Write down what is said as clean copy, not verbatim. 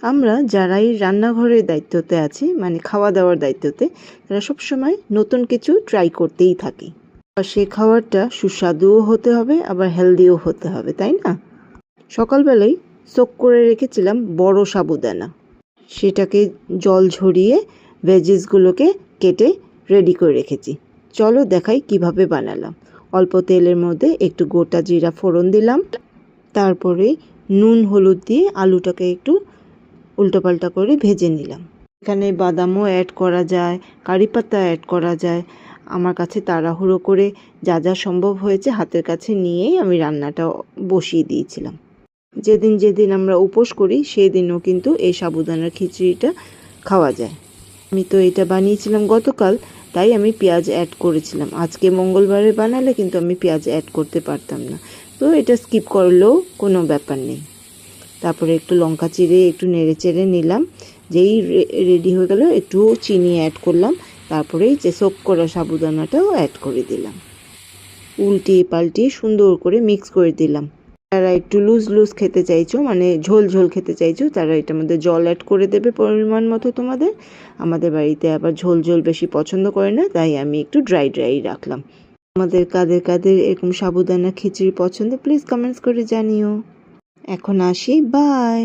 আমরা যারাই রান্নাঘরের দায়িত্বতে আছি, মানে খাওয়া দাওয়ার দায়িত্বতে, তারা সবসময় নতুন কিছু ট্রাই করতেই থাকি। আর সেই খাবারটা সুস্বাদুও হতে হবে, আবার হেলদিও হতে হবে, তাই না? সকালবেলায় সোক করে রেখেছিলাম বড় সাবুদানা। সেটাকে জল ঝরিয়ে ভেজিসগুলোকে কেটে রেডি করে রেখেছি। চলো দেখাই কিভাবে বানালাম। অল্প তেলের মধ্যে একটু গোটা জিরা ফোড়ন দিলাম, তারপরে নুন হলুদ দিয়ে আলুটাকে একটু উল্টোপাল্টা করে ভেজে নিলাম। এখানে বাদামও অ্যাড করা যায়, কারি পাতা অ্যাড করা যায়। আমার কাছে তাড়াহুড়ো করে যা যা সম্ভব হয়েছে হাতের কাছে নিয়েই আমি রান্নাটা বসিয়ে দিয়েছিলাম। যেদিন যেদিন আমরা উপোস করি সেই দিনও কিন্তু এই সাবুদানার খিচুড়িটা খাওয়া যায়। আমি তো এটা বানিয়েছিলাম গতকাল, তাই আমি পেঁয়াজ অ্যাড করেছিলাম। আজকে মঙ্গলবারে বানালে কিন্তু আমি পেঁয়াজ অ্যাড করতে পারতাম না, তো এটা স্কিপ করলেও কোনো ব্যাপার নেই। তারপরে একটু লঙ্কা চিড়ে একটু নেড়ে চেড়ে নিলাম। যেই রেডি হয়ে গেল একটু চিনি অ্যাড করলাম, তারপরেই যে সোক করা সাবুদানাটাও অ্যাড করে দিলাম। উল্টিয়ে পাল্টিয়ে সুন্দর করে মিক্স করে দিলাম। যারা একটু লুজ লুজ খেতে চাইছো, মানে ঝোল ঝোল খেতে চাইছো, তারা এটার মধ্যে জল অ্যাড করে দেবে পরিমাণ মতো তোমাদের। আমাদের বাড়িতে আবার ঝোল ঝোল বেশি পছন্দ করে না, তাই আমি একটু ড্রাই ড্রাই রাখলাম। আমাদের কাদের কাদের এরকম সাবুদানা খিচুড়ি পছন্দ, প্লিজ কমেন্টস করে জানিও। এখন আসি, বাই।